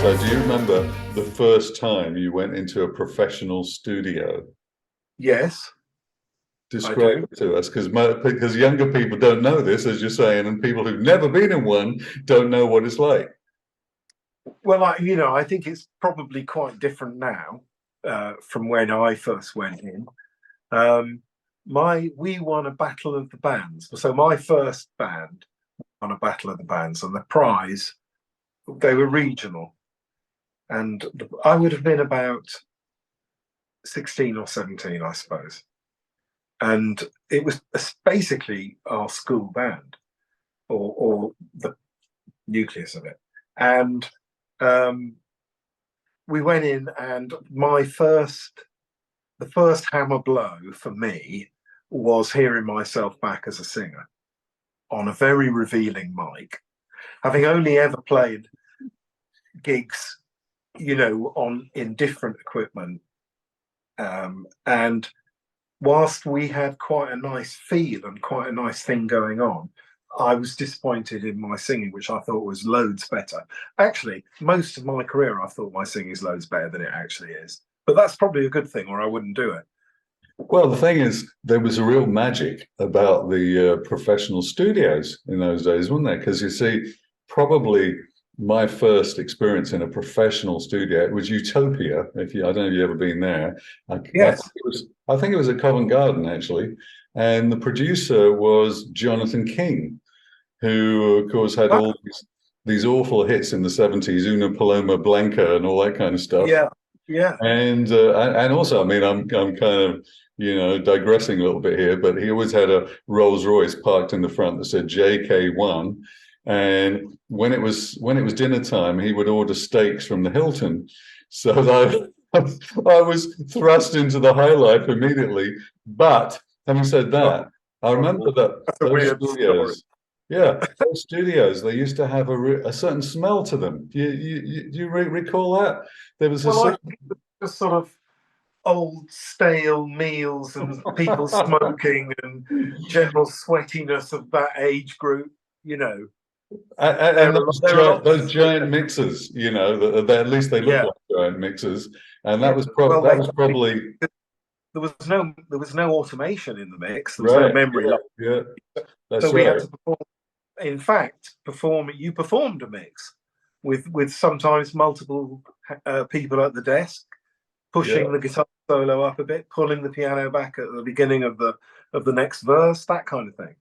So do you remember the first time you went into a professional studio? Yes, I Describe do. it to us, because younger people don't know this, as you're saying, and people who've never been in one don't know what it's like. Well, I think it's probably quite different now from when I first went in. Um, we won a battle of the bands. So my first band won a battle of the bands, and the prize, they were regional, and I would have been about 16 or 17, I suppose. And it was basically our school band, or the nucleus of it. And um, we went in, and the first hammer blow for me was hearing myself back as a singer on a very revealing mic, having only ever played gigs, on in different equipment. And whilst we had quite a nice feel and quite a nice thing going on, I was disappointed in my singing, which I thought was loads better. Actually, most of my career, I thought my singing is loads better than it actually is. But that's probably a good thing, or I wouldn't do it. Well, the thing is, there was a real magic about the professional studios in those days, wasn't there? Because you see, probably my first experience in a professional studio, it was Utopia. I don't know if you've ever been there. Yes. I think it was at Covent Garden actually, and the producer was Jonathan King, who of course had Ah, all these awful hits in the '70s, Una Paloma Blanca, and all that kind of stuff. yeah, yeah. And also, I mean, I'm kind of digressing a little bit here, but he always had a Rolls Royce parked in the front that said JK1, and when it was dinner time, he would order steaks from the Hilton. So I was thrust into the high life immediately. But having said Oh, that, I remember that that's a those weird story. studios. Yeah, those studios, they used to have a certain smell to them. Do you recall that? There was a Well, I certain. think just sort of old stale meals and people smoking and general sweatiness of that age group. You know, And there are those there are giant, lots of those giant mixers, at least they look yeah, like giant mixers, and yeah. Well, that was probably there was no automation in the mix. There was no right. memory lock, Yeah, so that's we had right. to perform. In fact, perform. You performed a mix with sometimes multiple people at the desk, Yeah, pushing the guitar solo up a bit, pulling the piano back at the beginning of the next verse, that kind of thing.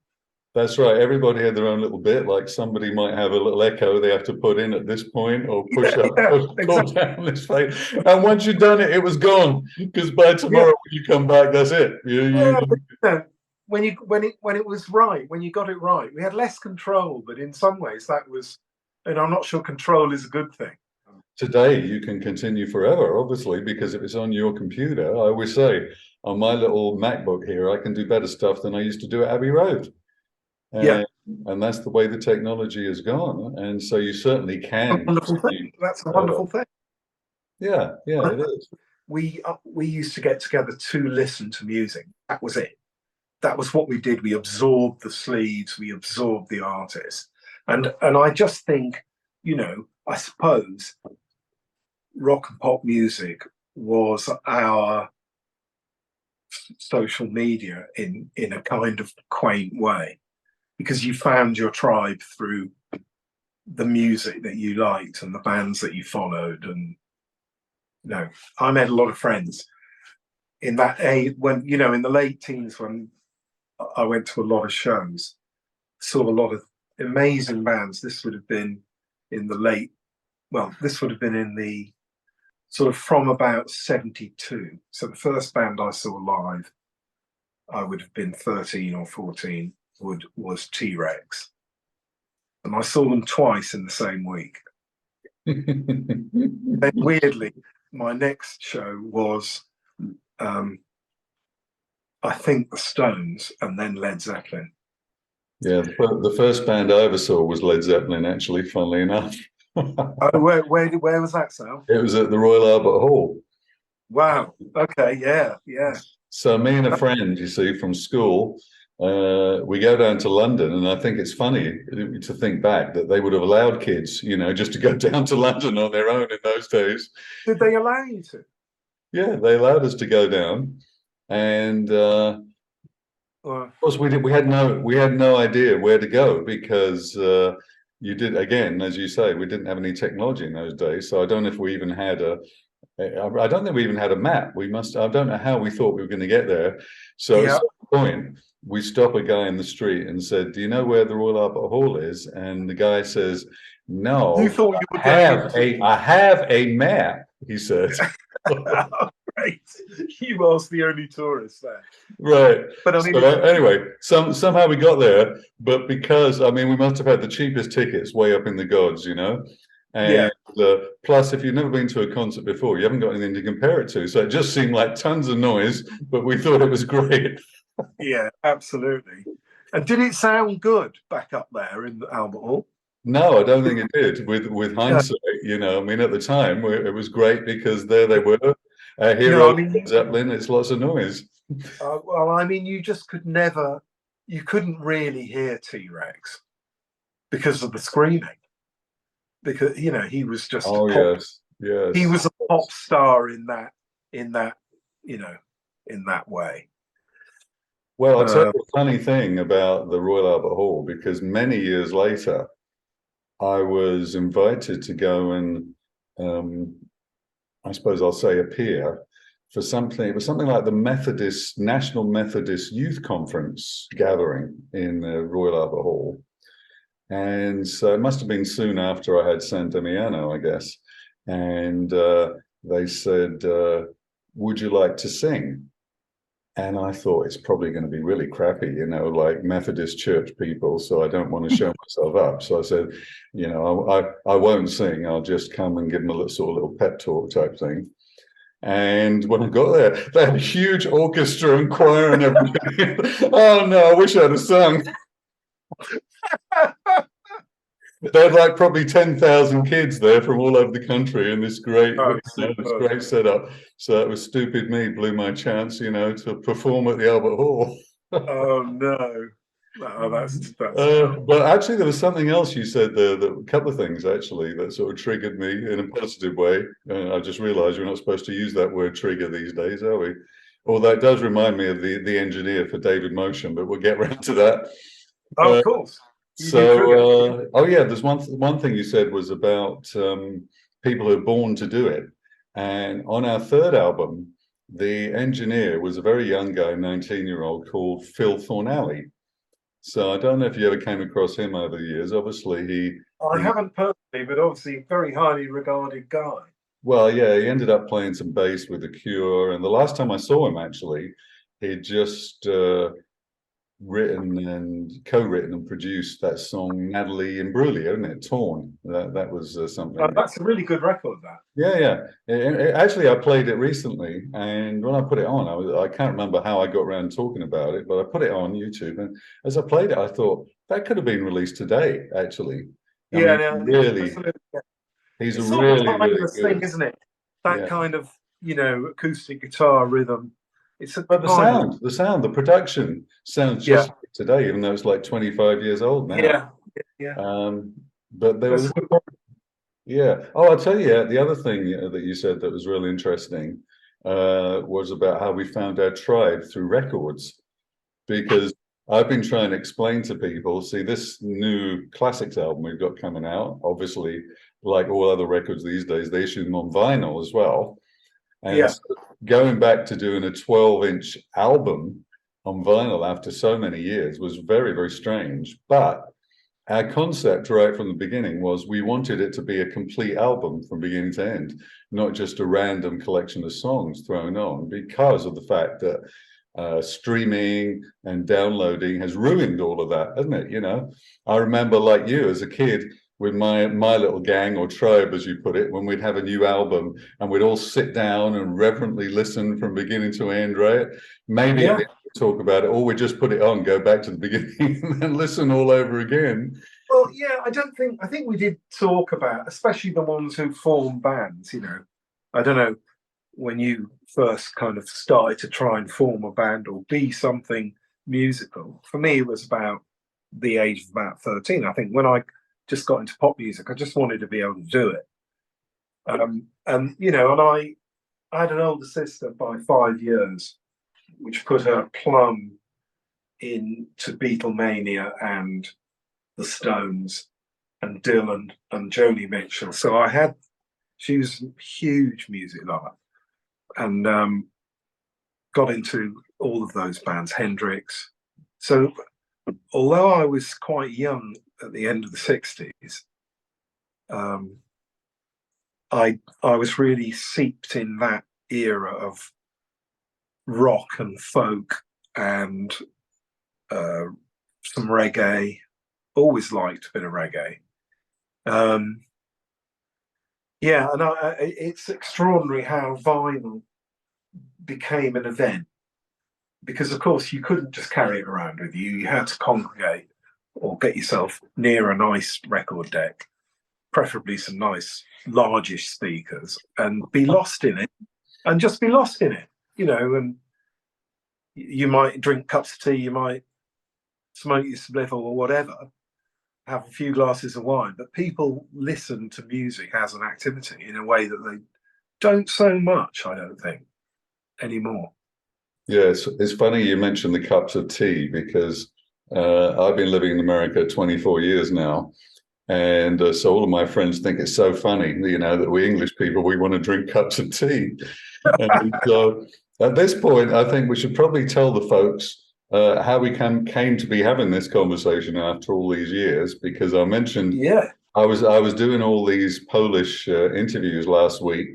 that's right. Everybody had their own little bit. Like somebody might have a little echo they have to put in at this point, or push Yeah, up, yeah, pull exactly. down this thing. And once you've done it, it was gone. Because by Yeah, tomorrow when you come back, that's it. yeah. But, when it was right, when you got it right, we had less control. But in some ways, that was, and I'm not sure control is a good thing. Today you can continue forever, obviously, because if it's on your computer, I always say on my little MacBook here, I can do better stuff than I used to do at Abbey Road. Yeah, And and that's the way the technology has gone. And so you certainly a can wonderful continue thing. That's a forever. wonderful thing. Yeah, yeah, it is. We used to get together to listen to music. That was it. That was what we did. We absorbed the sleeves, we absorbed the artist, and I just think, I suppose rock and pop music was our social media in a kind of quaint way, because you found your tribe through the music that you liked and the bands that you followed. And I made a lot of friends in that age when, in the late teens, when I went to a lot of shows, saw a lot of amazing bands. This would have been in the late, well, this would have been in the sort of from about 72. So the first band I saw live, I would have been 13 or 14, was T-Rex. And I saw them twice in the same week. And weirdly, my next show was, I think, the Stones and then Led Zeppelin. Yeah, the first band I ever saw was Led Zeppelin, actually, funnily enough. Oh, where was that, Sal? It was at the Royal Albert Hall. Wow. Okay. Yeah. Yeah. So me and a friend, you see, from school, we go down to London, and I think it's funny to think back that they would have allowed kids, just to go down to London on their own in those days. Did they allow you to? Yeah, they allowed us to go down, and of course we had no idea where to go because you did again, as you say, we didn't have any technology in those days. So I don't know if we even had I don't think we even had a map. I don't know how we thought we were going to get there. So at some point, we stop a guy in the street and said, "Do you know where the Royal Albert Hall is?" And the guy says, "No, You thought you were I have a map," he said. Right. You was the only tourist there. Right. But I mean, so anyway, somehow we got there, but because we must have had the cheapest tickets way up in the gods, And plus, if you've never been to a concert before, you haven't got anything to compare it to. So it just seemed like tons of noise, but we thought it was great. Yeah, absolutely. And did it sound good back up there in the Albert Hall? No, I don't think it did. With hindsight, at the time it was great because there they were, hero Zeppelin. It's lots of noise. Well, I mean, you just you couldn't really hear T-Rex because of the screaming. Because he was just yes, he was a pop star in that way. Well, I'll tell you a funny thing about the Royal Albert Hall, because many years later, I was invited to go and, I suppose I'll say, appear for something. It was something like the National Methodist Youth Conference gathering in the Royal Albert Hall. And so it must have been soon after I had San Damiano, I guess. And they said, "Would you like to sing?" And I thought, it's probably going to be really crappy, like Methodist church people. So I don't want to show myself up. So I said, I won't sing. I'll just come and give them a little pep talk type thing. And when I got there, they had a huge orchestra and choir and everything. Oh no, I wish I'd have sung. They had like probably 10,000 kids there from all over the country in this great, this great setup. So it was stupid me, blew my chance, to perform at the Albert Hall. Oh no. No, that's but actually, there was something else you said there, a couple of things actually that sort of triggered me in a positive way. I just realized we're not supposed to use that word trigger these days, are we? Although it does remind me of the engineer for David Motion, but we'll get around to that. Of course. So, there's one thing you said was about people who are born to do it. And on our third album, the engineer was a very young guy, 19-year-old, called Phil Thornalley. So I don't know if you ever came across him over the years. Obviously, I haven't personally, but obviously very highly regarded guy. Well, yeah, he ended up playing some bass with The Cure. And the last time I saw him, actually, he'd just written and co-written and produced that song Natalie Imbruglia, isn't it? Torn. That was something. That's a really good record. That. Yeah. Actually, I played it recently, and when I put it on, I can't remember how I got around talking about it, but I put it on YouTube, and as I played it, I thought that could have been released today. Actually, really, he's a really good thing, isn't it? That kind of acoustic guitar rhythm. But the sound, the production sounds just like today, even though it's like 25 years old now. Yeah. But there was, Oh, I'll tell you, the other thing that you said that was really interesting was about how we found our tribe through records, because I've been trying to explain to people, see, this new Classix album we've got coming out, obviously, like all other records these days, they issue them on vinyl as well. And so going back to doing a 12-inch album on vinyl after so many years was very, very strange. But our concept right from the beginning was we wanted it to be a complete album from beginning to end, not just a random collection of songs thrown on, because of the fact that streaming and downloading has ruined all of that, hasn't it? I remember, like you, as a kid, with my little gang or tribe, as you put it, when we'd have a new album and we'd all sit down and reverently listen from beginning to end, right? Maybe talk about it, or we just put it on, go back to the beginning and then listen all over again. Well, I think we did talk about, especially the ones who form bands, I don't know, when you first kind of started to try and form a band or be something musical. For me, it was about the age of about 13. I think when I just got into pop music, I just wanted to be able to do it. And you know, and I had an older sister by 5 years, which put her plumb into Beatlemania and the Stones and Dylan and Joni Mitchell. So she was a huge music lover, and got into all of those bands, Hendrix. So although I was quite young at the end of the 60s, I was really seeped in that era of rock and folk and some reggae. Always liked a bit of reggae. Yeah, and it's extraordinary how vinyl became an event, because of course you couldn't just carry it around with you. You had to congregate or get yourself near a nice record deck, preferably some nice largish speakers, and be lost in it, and just be lost in it, you know. And you might drink cups of tea, you might smoke your spliff or whatever, have a few glasses of wine, but people listen to music as an activity in a way that they don't so much, I don't think, anymore. Yeah, it's funny you mentioned the cups of tea, because I've been living in America 24 years now. And so all of my friends think it's so funny, you know, that we English people, we want to drink cups of tea. And so at this point, I think we should probably tell the folks how we came to be having this conversation after all these years, because I mentioned, I was doing all these Polish interviews last week,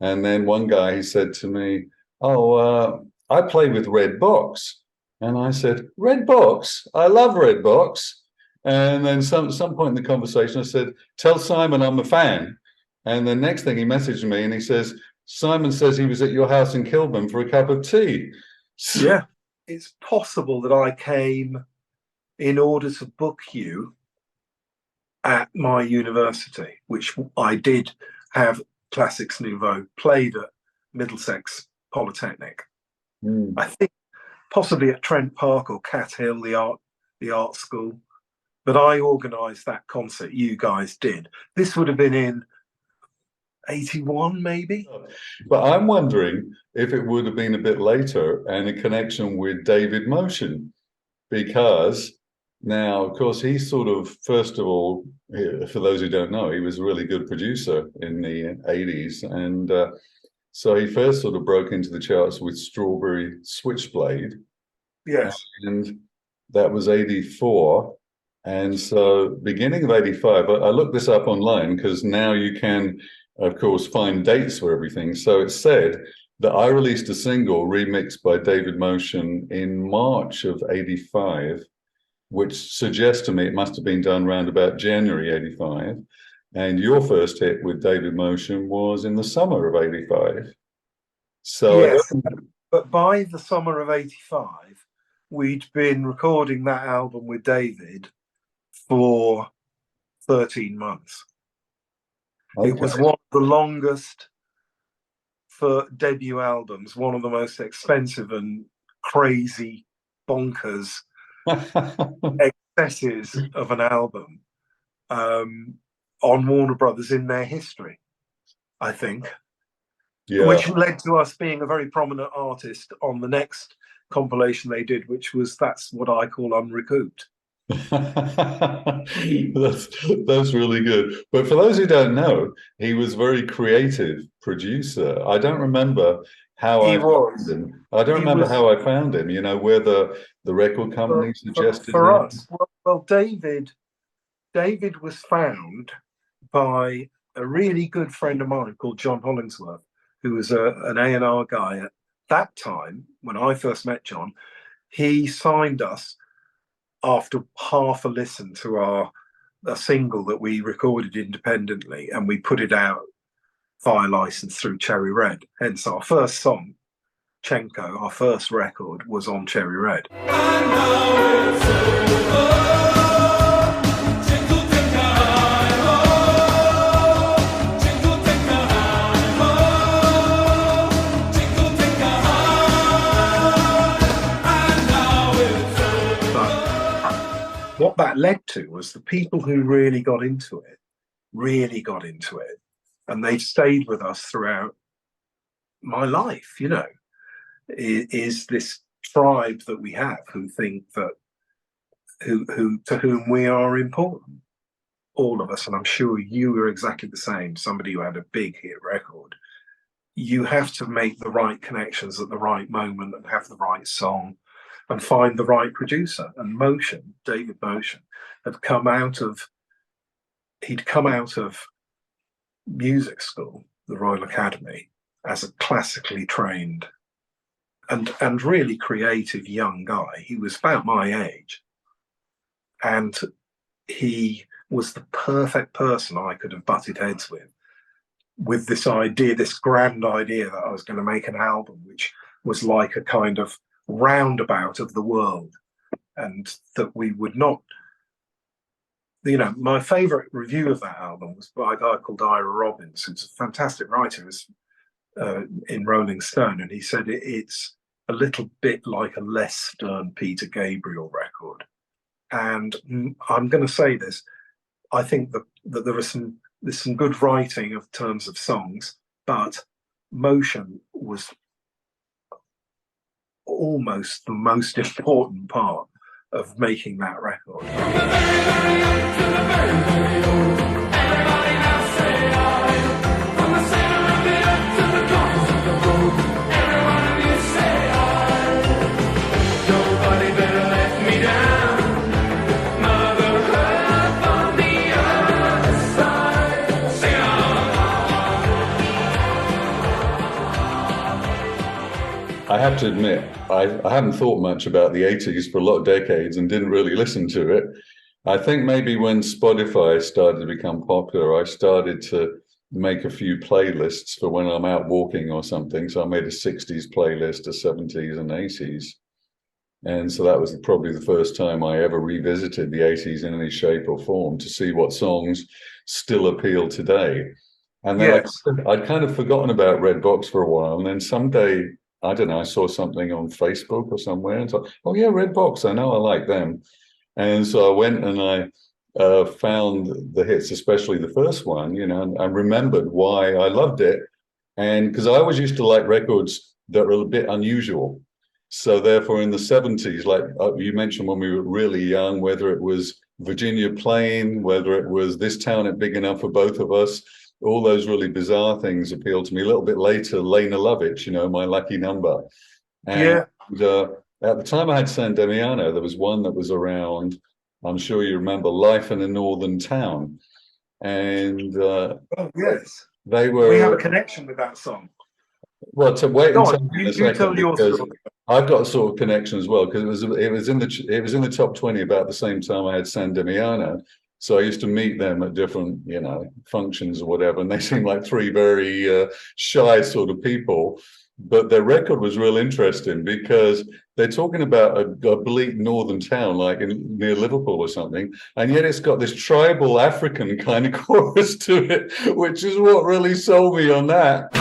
and then one guy, he said to me, "Oh, I play with Red Box," and I said, "Red Box? I love Red Box." And then some point in the conversation, I said, "Tell Simon I'm a fan." And the next thing, he messaged me and he says, "Simon says he was at your house in Kilburn for a cup of tea." So, yeah, it's possible that I came in order to book you at my university, which I did have Classix Nouveaux played at Middlesex Polytechnic. I think possibly at Trent Park or Cat Hill, the art school. But I organised that concert. You guys did. This would have been in 81, maybe. But I'm wondering if it would have been a bit later and a connection with David Motion, because now, of course, he's sort of, first of all, for those who don't know, he was a really good producer in the 80s. And so he first sort of broke into the charts with Strawberry Switchblade. Yes. And that was 84. And so beginning of 85, I looked this up online because now you can, of course, find dates for everything. So it said that I released a single remixed by David Motion in March of 85, which suggests to me it must have been done around about January 85. And your first hit with David Motion was in the summer of 85. So yes, but by the summer of 85, we'd been recording that album with David for 13 months. Okay. It was one of the longest for debut albums, one of the most expensive and crazy, bonkers excesses of an album on Warner Brothers in their history, I think. Yeah. Which led to us being a very prominent artist on the next compilation they did, which was That's What I Call Unrecouped. That's really good. But for those who don't know, he was a very creative producer. I don't remember how I found him. I don't remember how I found him, you know, where the record company suggested for us. Well, David was found by a really good friend of mine called John Hollingsworth, who was an A&R guy at that time. When I first met John, he signed us after half a listen to a single that we recorded independently, and we put it out via license through Cherry Red. Hence our first song, Chenko, our first record, was on Cherry Red. that led to was the people who really got into it, and they stayed with us throughout my life, you know, is this tribe that we have who think that who to whom we are important, all of us. And I'm sure you were exactly the same, somebody who had a big hit record. You have to make the right connections at the right moment and have the right song and find the right producer. And Motion, David Motion, he'd come out of music school, the Royal Academy, as a classically trained and really creative young guy. He was about my age, and he was the perfect person I could have butted heads with this idea, this grand idea that I was going to make an album which was like a kind of roundabout of the world, and that we would not, you know, my favorite review of that album was by a guy called Ira Robbins, who's a fantastic writer. He was in Rolling Stone, and he said it's a little bit like a less stern Peter Gabriel record. And I'm going to say this, I think that there's some good writing of terms of songs, but Motion was almost the most important part of making that record. I have to admit, I hadn't thought much about the 80s for a lot of decades and didn't really listen to it. I think maybe when Spotify started to become popular, I started to make a few playlists for when I'm out walking or something. So I made a 60s playlist, a 70s and 80s. And so that was probably the first time I ever revisited the 80s in any shape or form to see what songs still appeal today. And then Yes. I'd kind of forgotten about Red Box for a while. And then someday, I don't know, I saw something on Facebook or somewhere and thought, oh yeah, Red Box, I know, I like them. And so I went and I found the hits, especially the first one, you know, and I remembered why I loved it. And because I always used to like records that were a bit unusual. So therefore in the 70s, like you mentioned when we were really young, whether it was Virginia Plain, whether it was This Town Ain't Big Enough for Both of Us, all those really bizarre things appealed to me. A little bit later, Lena Lovitch, you know, My Lucky Number. And at the time I had San Damiano, there was one that was around, I'm sure you remember, Life in a Northern Town. And Oh, yes. they were... We have a connection with that song. Well, to wait until you tell your story. I've got a sort of connection as well, because it was in the top 20 about the same time I had San Damiano. So I used to meet them at different, you know, functions or whatever, and they seemed like three very shy sort of people. But their record was real interesting because they're talking about a bleak northern town, like near Liverpool or something, and yet it's got this tribal African kind of chorus to it, which is what really sold me on that.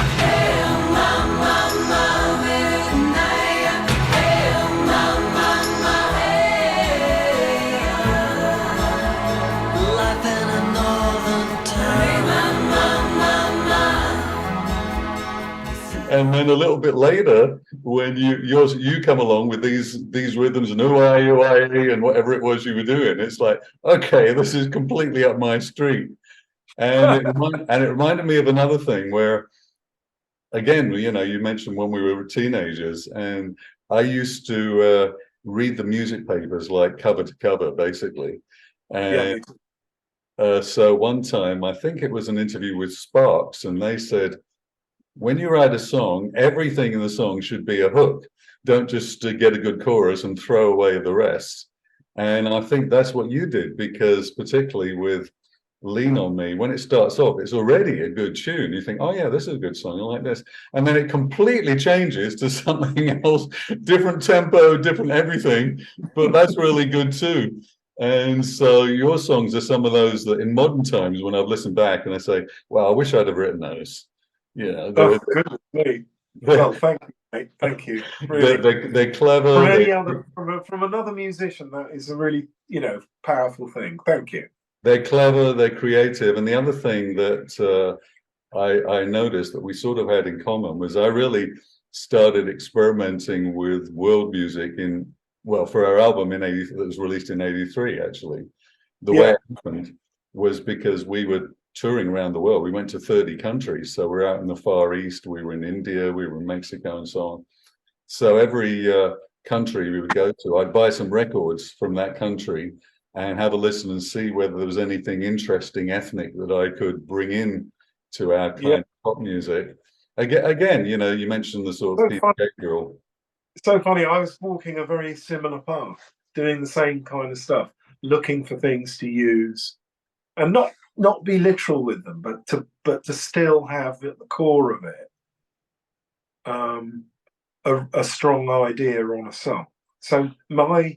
And then a little bit later, when you come along with these rhythms and and whatever it was you were doing, it's like, okay, this is completely up my street. And it reminded me of another thing where, again, you know, you mentioned when we were teenagers, and I used to read the music papers like cover to cover, basically. And so one time, I think it was an interview with Sparks, and they said, when you write a song, everything in the song should be a hook. Don't just get a good chorus and throw away the rest. And I think that's what you did, because particularly with Lean on Me, when it starts off, it's already a good tune. You think, oh yeah, this is a good song, I like this. And then it completely changes to something else, different tempo, different everything, but that's really good too. And so your songs are some of those that in modern times, when I've listened back and I say, well, I wish I'd have written those. Yeah, Well, thank you, mate. Thank you. Really, they're clever. from another musician, that is a really, powerful thing. Thank you. They're clever. They're creative. And the other thing that I noticed that we sort of had in common was I really started experimenting with world music for our album that was released in '83. Actually, the way Yeah. it happened was because we were touring around the world. We went to 30 countries. So we're out in the Far East. We were in India. We were in Mexico, and so on. So every country we would go to, I'd buy some records from that country and have a listen and see whether there was anything interesting, ethnic, that I could bring in to our kind of pop music. Again, you mentioned the sort of behavioral. So funny. I was walking a very similar path, doing the same kind of stuff, looking for things to use, and not be literal with them, but to still have at the core of it a strong idea on a song. So my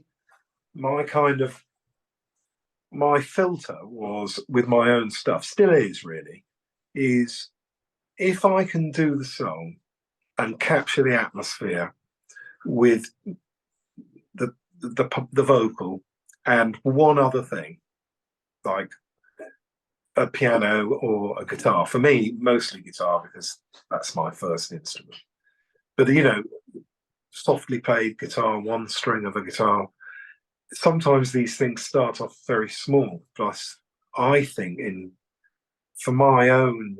filter was with my own stuff, still is really, is if I can do the song and capture the atmosphere with the vocal and one other thing, like a piano or a guitar. For me, mostly guitar, because that's my first instrument. But softly played guitar, one string of a guitar. Sometimes these things start off very small. Plus, I think for my own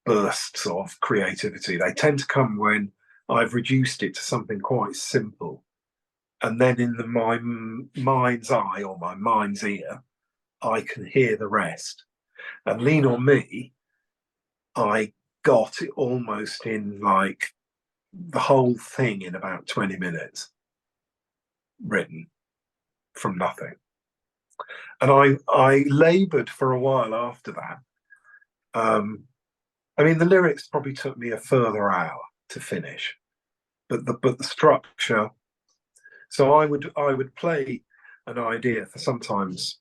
bursts of creativity, they tend to come when I've reduced it to something quite simple, and then in my mind's eye or my mind's ear, I can hear the rest. And Lean on Me, I got it almost in like the whole thing in about 20 minutes, written from nothing. And I laboured for a while after that. The lyrics probably took me a further hour to finish, but the structure. So I would play an idea for sometimes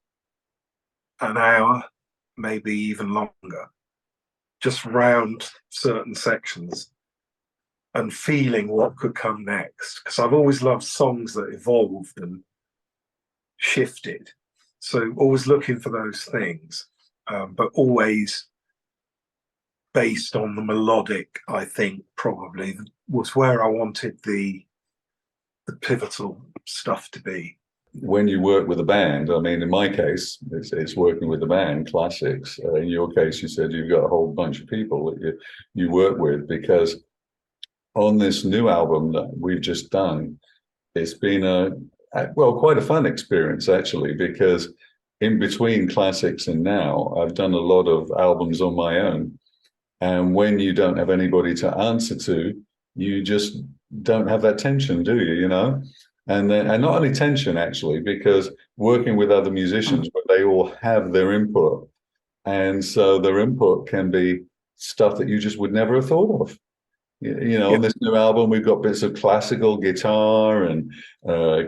an hour, maybe even longer, just round certain sections and feeling what could come next. Because I've always loved songs that evolved and shifted. So always looking for those things, but always based on the melodic, I think probably was where I wanted the pivotal stuff to be. When you work with a band, in my case, it's working with the band, Classix. In your case, you said you've got a whole bunch of people that you work with, because on this new album that we've just done, it's been quite a fun experience, actually, because in between Classix and now, I've done a lot of albums on my own. And when you don't have anybody to answer to, you just don't have that tension, do you? And not only tension, actually, because working with other musicians, but they all have their input. And so their input can be stuff that you just would never have thought of. On this new album, we've got bits of classical guitar and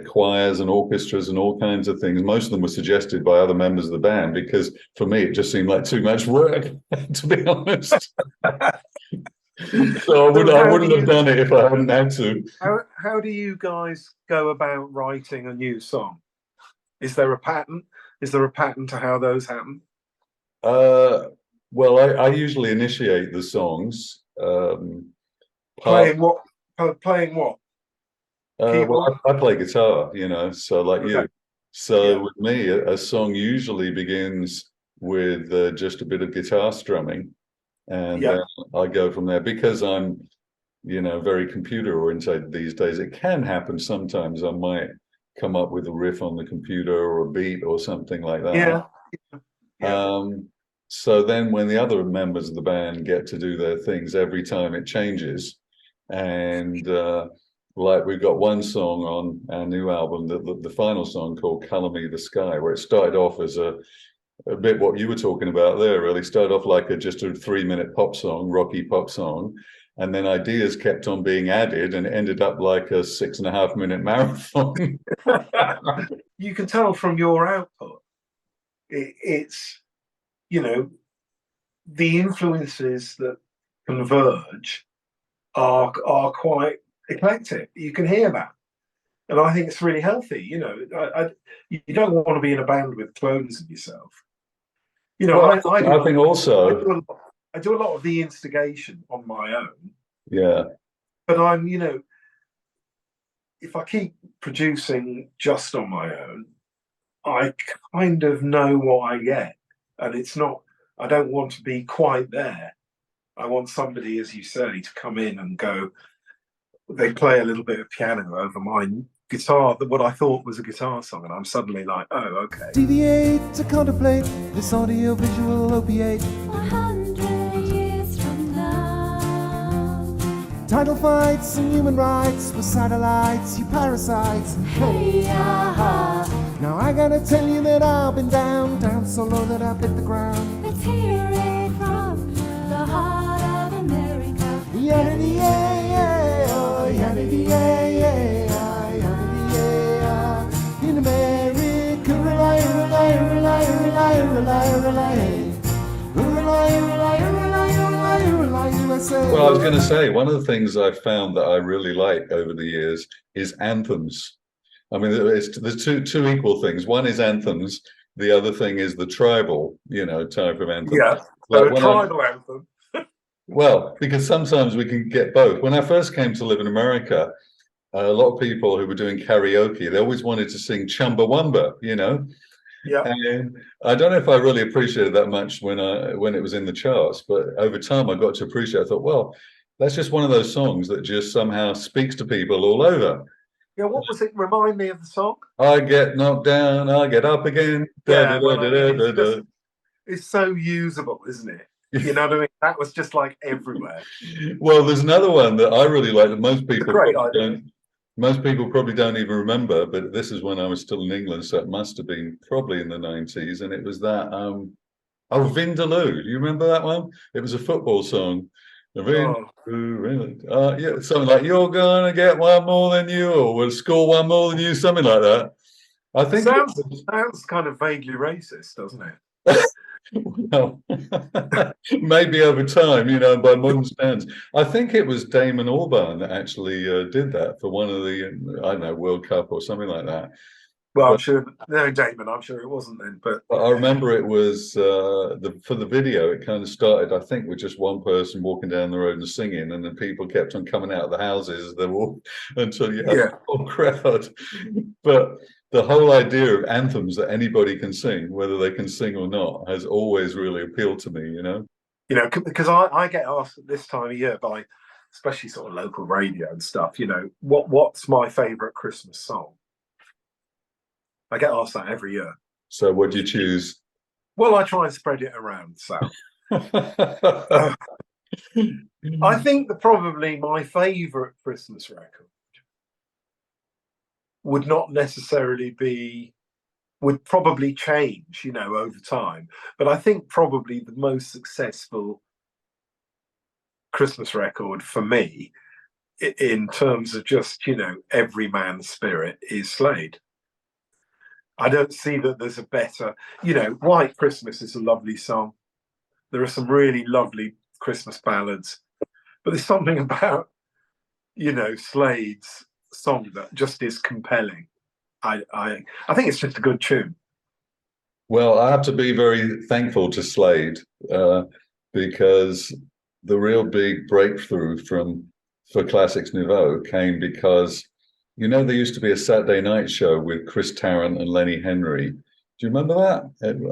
choirs and orchestras and all kinds of things. Most of them were suggested by other members of the band, because for me, it just seemed like too much work, to be honest. So I wouldn't have done it if I hadn't had to. How do you guys go about writing a new song? Is there a pattern? Is there a pattern to how those happen? Well, I usually initiate the songs. Playing what? Well, I play guitar, so like okay. you. So with me, a song usually begins with just a bit of guitar strumming, and then I go from there. Because I'm, very computer oriented these days, it can happen sometimes I might come up with a riff on the computer or a beat or something like that. So then when the other members of the band get to do their things, every time it changes. And like we've got one song on our new album, the final song called Color Me the Sky, where it started off as a bit what you were talking about there, really started off like just a 3-minute pop song, rocky pop song. And then ideas kept on being added, and it ended up like a 6.5-minute marathon. You can tell from your output, it's, the influences that converge are quite eclectic. You can hear that, and I think it's really healthy. You don't want to be in a band with clones of yourself. Well, I I think also, I do a lot of the instigation on my own, yeah. but if I keep producing just on my own, I kind of know what I get, and it's not. I don't want to be quite there. I want somebody, as you say, to come in and go. They play a little bit of piano over my guitar, what I thought was a guitar song, and I'm suddenly like, oh, okay. Deviate to contemplate this audio-visual opiate. 100 years from now. Title fights and human rights with satellites, you parasites. Hey, aha. Now I gotta tell you that I've been down so low that I've hit the ground. Let's hear it from the heart of America. Yadda-dee-yay, oh, yadda-dee-yay, yadda-dee-yay. In America, rely, rely, rely, rely, rely, rely. Rely, rely, rely, rely, rely, USA. Well, I was going to say, one of the things I found that I really like over the years is anthems. I mean, there's two equal things. One is anthems. The other thing is the tribal, type of anthem. Yeah, Like a tribal anthem. Well, because sometimes we can get both. When I first came to live in America, a lot of people who were doing karaoke, they always wanted to sing Chumbawamba, Yeah. And I don't know if I really appreciated that much when it was in the charts, but over time I got to appreciate it. I thought, well, that's just one of those songs that just somehow speaks to people all over. Yeah, what was it? Remind me of the song. I get knocked down, I get up again. Yeah, it's so usable, isn't it? You know what I mean? That was just like everywhere. Well, there's another one that I really like that most people Great probably idea. don't. Most people probably don't even remember, but this is when I was still in England, so it must have been probably in the 90s, and it was that Vindaloo. Do you remember that one? It was a football song. Vindaloo, yeah, something like "You're gonna get one more than you," or "We'll score one more than you," something like that. I think sounds kind of vaguely racist, doesn't it? Well, maybe over time, by modern standards. I think it was Damon Albarn that actually did that for one of the, I don't know, World Cup or something like that. Well, I'm sure, no, Damon, I'm sure it wasn't then. But I remember it was for the video. It kind of started, I think, with just one person walking down the road and singing, and then people kept on coming out of the houses. They were until you had a whole crowd. But the whole idea of anthems that anybody can sing, whether they can sing or not, has always really appealed to me. Because I get asked at this time of year by, especially sort of local radio and stuff. What's my favourite Christmas song? I get asked that every year. So what do you choose? Well, I try and spread it around. So I think that probably my favourite Christmas record would not necessarily would probably change, over time. But I think probably the most successful Christmas record for me, in terms of just, every man's spirit, is Slade. I don't see that there's a better, White Christmas is a lovely song. There are some really lovely Christmas ballads, but there's something about, Slade's song that just is compelling. I think it's just a good tune. Well, I have to be very thankful to Slade because the real big breakthrough for Classix Nouveaux came because there used to be a Saturday night show with Chris Tarrant and Lenny Henry. Do you remember that?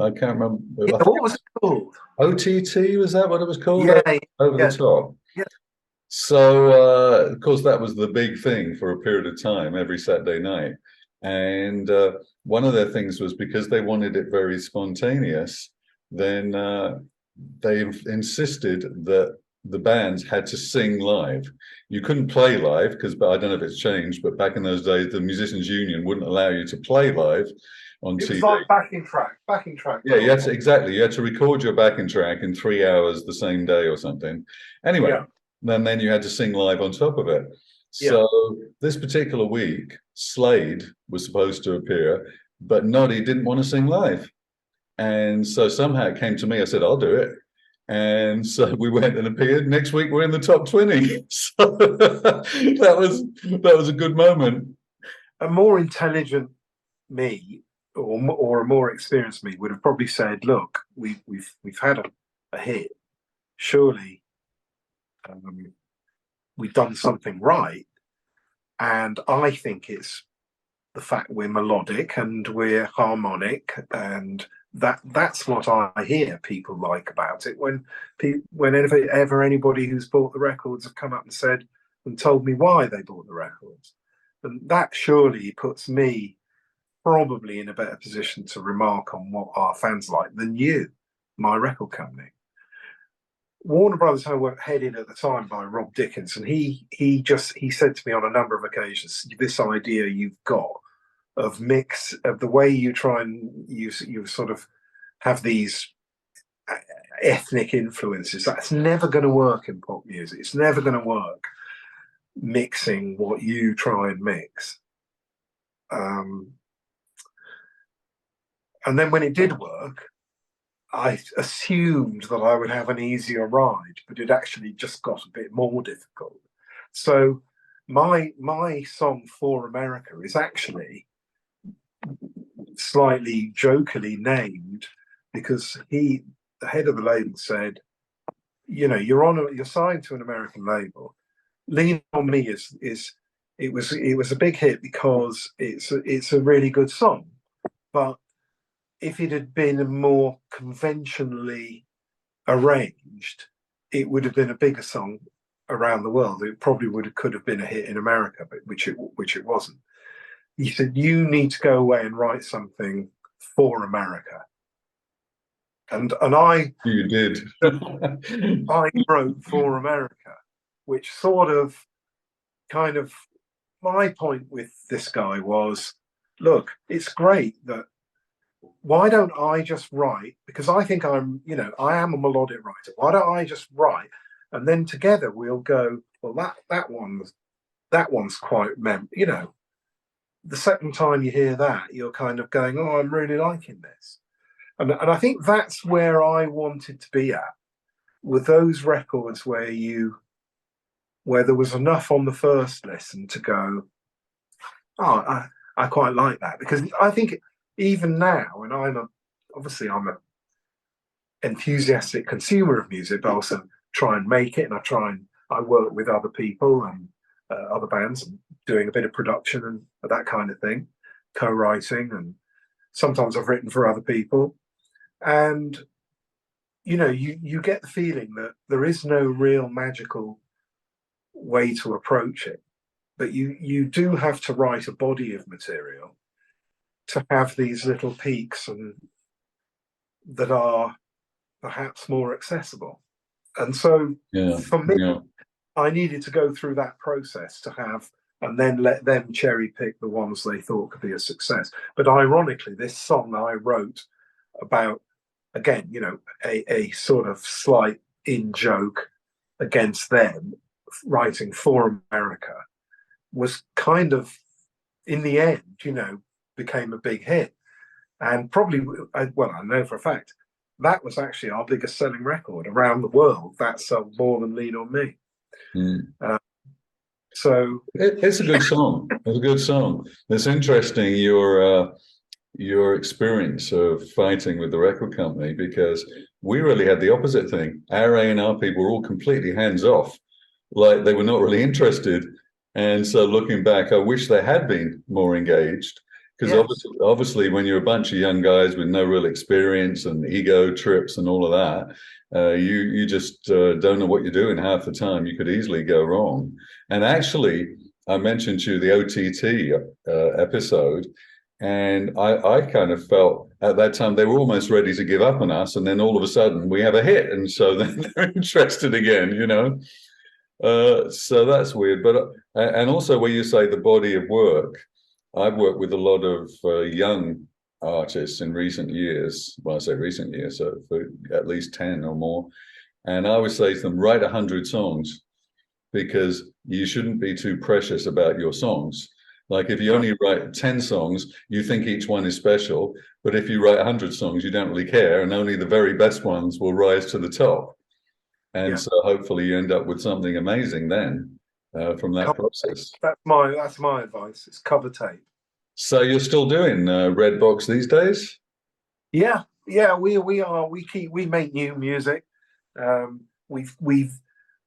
I can't remember. Yeah, what was it called? OTT, was that what it was called? Yeah, Over the Top. Yeah. So, of course, that was the big thing for a period of time, every Saturday night. And one of their things was because they wanted it very spontaneous, then they insisted that the bands had to sing live. You couldn't play live but I don't know if it's changed, but back in those days, the Musicians Union wouldn't allow you to play live on TV. It was like backing track. Yeah, exactly. You had to record your backing track in 3 hours the same day or something. Anyway, then you had to sing live on top of it. So this particular week, Slade was supposed to appear, but Noddy didn't want to sing live. And so somehow it came to me. I said, I'll do it. And so we went and appeared. Next week we're in the top 20. So that was a good moment. A more intelligent me, or a more experienced me, would have probably said, "Look, we've had a hit. Surely, we've done something right." And I think it's the fact we're melodic and we're harmonic, and that's what I hear people like about it. Whenever anybody who's bought the records have come up and said and told me why they bought the records, and that surely puts me probably in a better position to remark on what our fans like than you, my record company. Warner Brothers were headed at the time by Rob Dickinson. He said to me on a number of occasions, this idea you've got of the way you try and you sort of have these ethnic influences, that's never going to work in pop music. It's never going to work mixing what you try and mix. And then when it did work, I assumed that I would have an easier ride, but it actually just got a bit more difficult. So my song For America is actually slightly jokily named because the head of the label said, you know, you're signed to an American label. Lean on Me it was a big hit because it's a really good song, but if it had been more conventionally arranged, it would have been a bigger song around the world. It probably could have been a hit in America, but which it wasn't. He said, you need to go away and write something for America. And I You did. I wrote For America, which sort of kind of, my point with this guy was, look, it's great that, why don't I just write? Because I think I am a melodic writer. Why don't I just write? And then together we'll go, well, that one's quite, the second time you hear that, you're kind of going, oh, I'm really liking this. And I think that's where I wanted to be at, with those records where there was enough on the first listen to go, oh, I quite like that. Because I think even now, and I'm an enthusiastic consumer of music, but I also try and make it, and I work with other people and other bands, and doing a bit of production and that kind of thing, co-writing, and sometimes I've written for other people. And you get the feeling that there is no real magical way to approach it, but you do have to write a body of material to have these little peaks and that are perhaps more accessible. And so for me, I needed to go through that process to have, and then let them cherry pick the ones they thought could be a success. But ironically, this song I wrote about, again, a sort of slight in joke against them, writing For America, was kind of, in the end, became a big hit. And probably, I know for a fact, that was actually our biggest selling record around the world. That sold more than Lean on Me. So it's a good song. It's a good song. It's interesting your experience of fighting with the record company, because we really had the opposite thing. Our A&R people were all completely hands off, like they were not really interested. And so looking back, I wish they had been more engaged, because obviously when you're a bunch of young guys with no real experience and ego trips and all of that, you just don't know what you're doing half the time. You could easily go wrong. And actually, I mentioned to you the OTT episode, and I kind of felt at that time they were almost ready to give up on us, and then all of a sudden we have a hit, and so then they're interested again, so that's weird. But and also where you say the body of work, I've worked with a lot of young artists in recent years. Well, I say recent years, so for at least 10 or more. And I always say to them, write 100 songs, because you shouldn't be too precious about your songs. Like if you only write 10 songs, you think each one is special. But if you write 100 songs, you don't really care. And only the very best ones will rise to the top. And Yeah. so hopefully you end up with something amazing then from that process. That's my advice. It's cover tape. So you're still doing Red Box these days? Yeah, we make new music.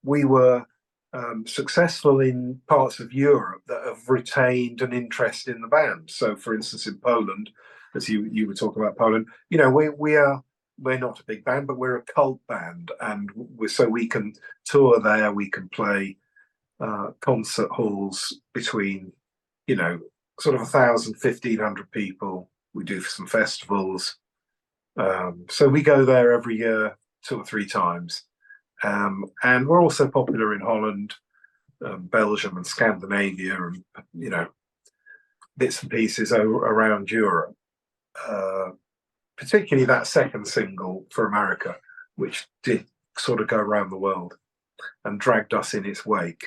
We were successful in parts of Europe that have retained an interest in the band. So, for instance, in Poland, as you were talking about Poland, you know, we're not a big band, but we're a cult band, and so we can tour there. We can play concert halls between, you know, sort of 1,000, 1,500 people. We do some festivals. So we go there every year, 2 or 3 times. And we're also popular in Holland, Belgium and Scandinavia, and, you know, bits and pieces around Europe. Particularly that second single for America, which did sort of go around the world and dragged us in its wake.